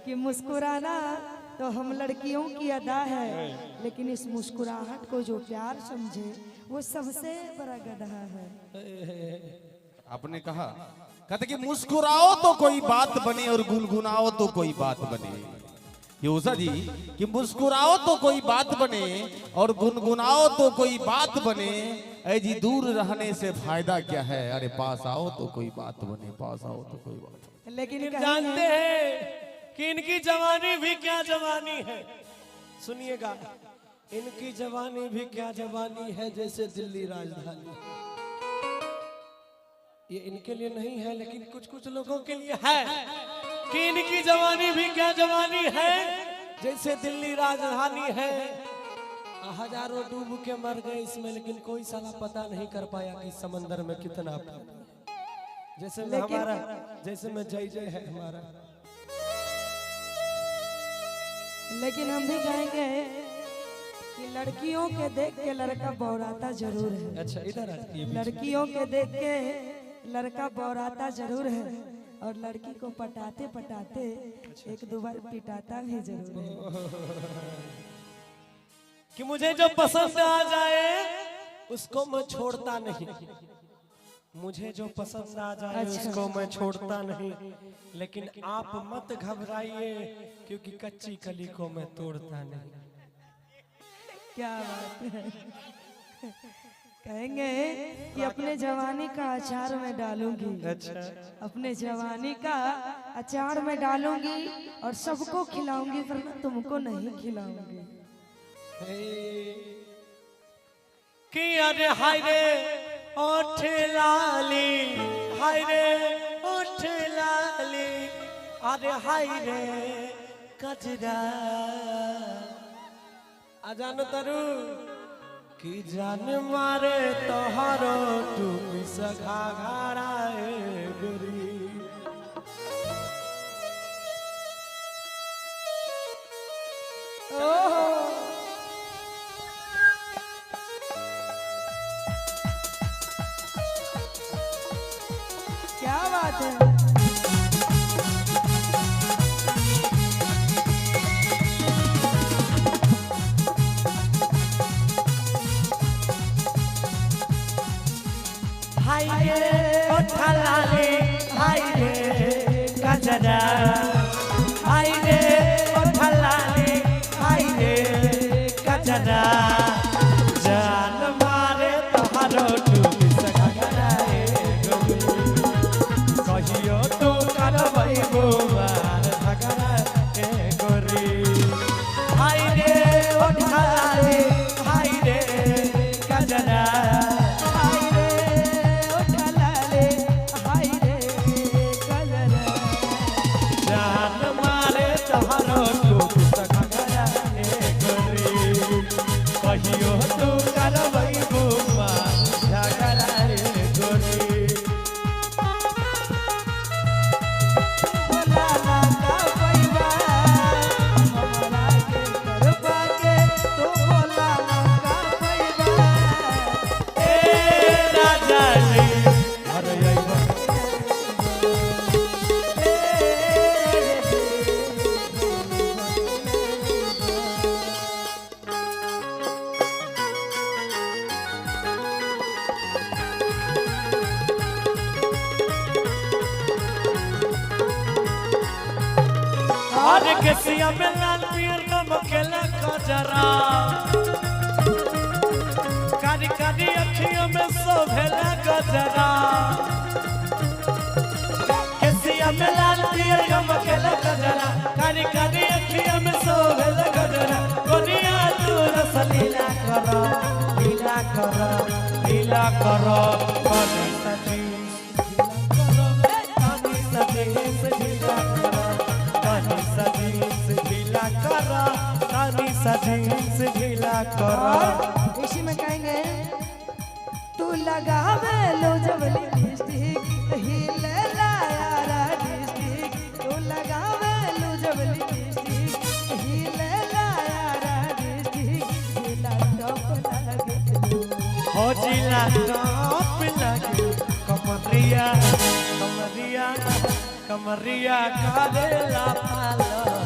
कि मुस्कुराना तो हम लड़कियों की अदा है, लेकिन इस मुस्कुराहट को जो प्यार समझे वो सबसे बड़ा गधा है। आपने कहा कहते कि मुस्कुराओ तो कोई बात बने और गुनगुनाओ तो कोई बात बने। ये उषा जी कि मुस्कुराओ तो कोई बात बने और गुनगुनाओ तो कोई बात बने। ऐ जी दूर रहने से फायदा क्या है, अरे पास आओ तो कोई बात बने, पास आओ तो कोई बात बने। लेकिन जानते हैं कि इनकी जवानी भी क्या जवानी है। सुनिएगा, इनकी जवानी भी क्या जवानी है, जैसे दिल्ली राजधानी। ये इनके लिए नहीं है, लेकिन कुछ कुछ लोगों के लिए है कि इनकी जवानी भी क्या जवानी है, जैसे दिल्ली राजधानी है। हजारों डूब के मर गए इसमें, लेकिन कोई साला पता नहीं कर पाया कि समंदर में कितना पानी है। जैसे में हमारा, जैसे में जय जय है हमारा। लेकिन हम भी कहेंगे कि लड़कियों के देख के लड़का बौराता जरूर है। अच्छा, इधर आ। लड़कियों के देख के लड़का बौराता जरूर है, और लड़की को पटाते पटाते एक दो बार पिटाता भी जरूर है। कि मुझे जो पसंद आ जाए उसको मैं छोड़ता नहीं, मुझे जो पसंद आ जाए उसको मैं छोड़ता नहीं। लेकिन आप मत घबराइए, क्योंकि कच्ची कली को मैं तोड़ता नहीं। क्या बात है। कहेंगे कि अपने जवानी का अचार में डालूंगी। अच्छा, अपने जवानी का अचार में डालूंगी और सबको खिलाऊंगी, पर मैं तुमको नहीं खिलाऊंगी। कि अरे हाय रे ओठ लाली, हाय रे ओठ लाली, अरे हाय रे कजरा। अजान तरु कि जान मारे तोहरो टूपी सखा घाराए गोरी। क्या बात है। हाय रे ओठा लाली, हाय रे कजरा, हाय रे ओठा लाली, हाय रे कजरा। जान मारे तोहरो टूपी सखा घराए गोरी। कहियो तो करबै गोबार झगड़ा ए गोरी। हाय रे ओठा लाली, हाय रे कजरा, कहियो तू करबै गोबार झगड़ा रे गोरी। बोला ना का पैबा हमरा के करबा के, तो बोला ना का पैबा। ए राजा जी अरे आइबा। अरे केसिया में लाल पियर का मकेला कजरा, कारी कारी अखियों में शोभेला गजरा। केसिया में लाल पियर का मकेला कजरा, कारी कारी अखियों में शोभेला गजरा। कोनिया तू रस लीला करो, लीला करो, लीला करो। कनी सजी कनी सजी लीला करो, कनी सजी लीला करो, कनी सजी लीला करो। इसी में कहेंगे तू लगावे लो जब लिपस्टिक, हिले लाया डिस्ट्रिक्ट। तू लगावे लो जब लिपस्टिक, हिले लाया डिस्ट्रिक्ट। हिला टॉप लगे हो जिला टॉप लगे, कमरिया कमरिया कमरिया कादेला पालो।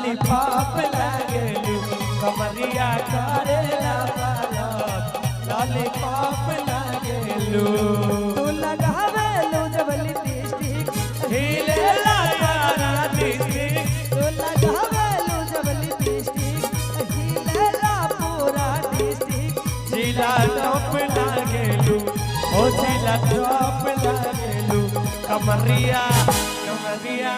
लॉलीपॉप लागेलू कमरिया करेला पालक लॉलीपॉप लागेलू तू लगावेलू जब लिपस्टिक हिलेला यारा डिस्ट्रिक्ट तू लगावेलू जब लिपस्टिक हिलेला पूरा डिस्ट्रिक्ट जिला टॉप लागेलू ओ जिला टॉप लागेलू कमरिया कमरिया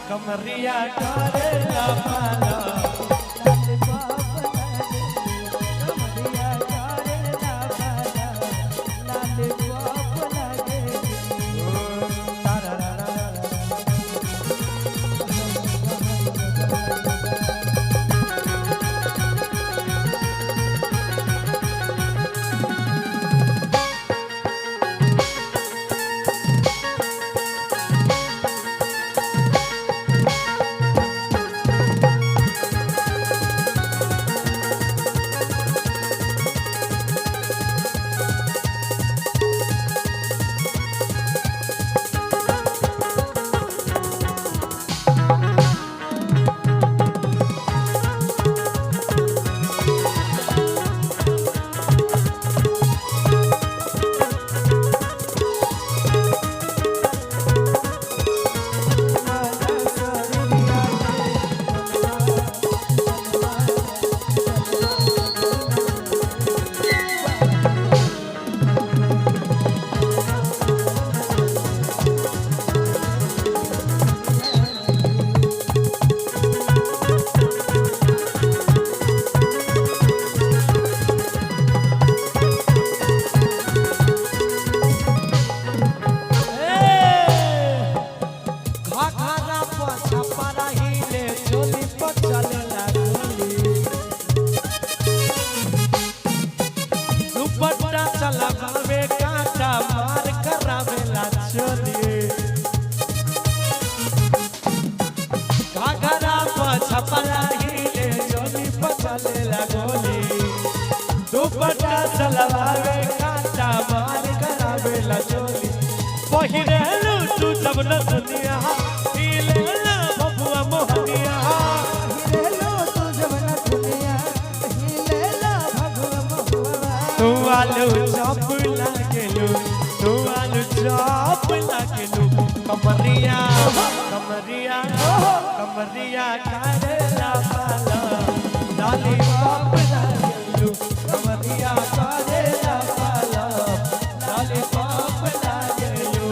कमरिया करेला पालक लॉलीपॉप लागेलू कमरिया करेला पालक लॉलीपॉप लागेलू दुपट्टा चलवावे कांटा मार करावे ला चोली पहिरेलू तू जब न दुनिया हिलेला बबुआ मोहनिया हिलेलो तू जब न दुनिया हिलेला भगवा महुआ तू आलू चॉप लागेलू तू आलू चॉप लागेलू कमरिया कमरिया कमरिया करेला पाला लॉलीपॉप लागेलू कमरिया करेला पाला लॉलीपॉप लागेलू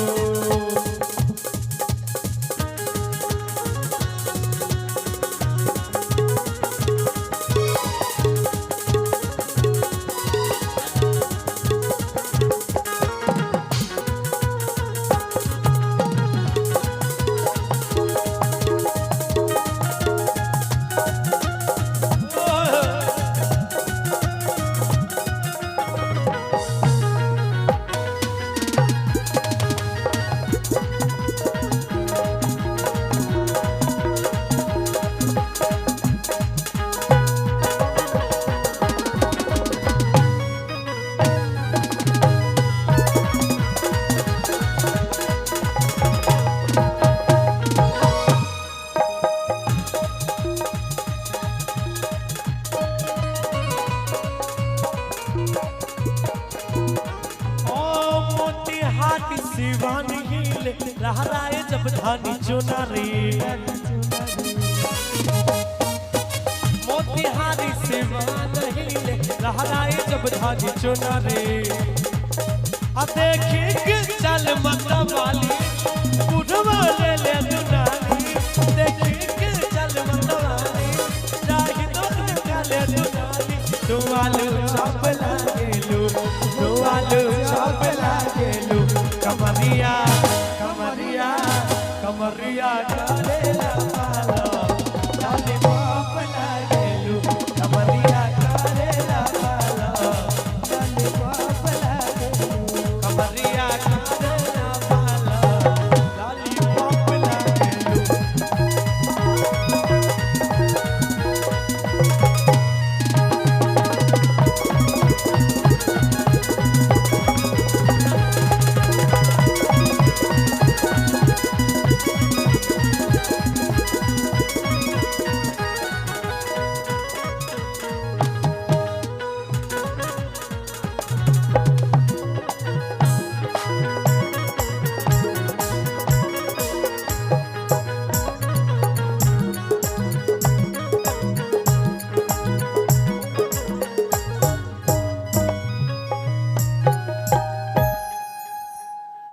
शिवानी हिले लहराए जब धानी चुनरी मोतिहारी शिवान हिले लहराए जब धानी चुनरी आ देखी के चल मतवाली बुढ़वा ले ले दुनाली देखी के चल मतवाली जाहि तो ले दुनाली तू आलू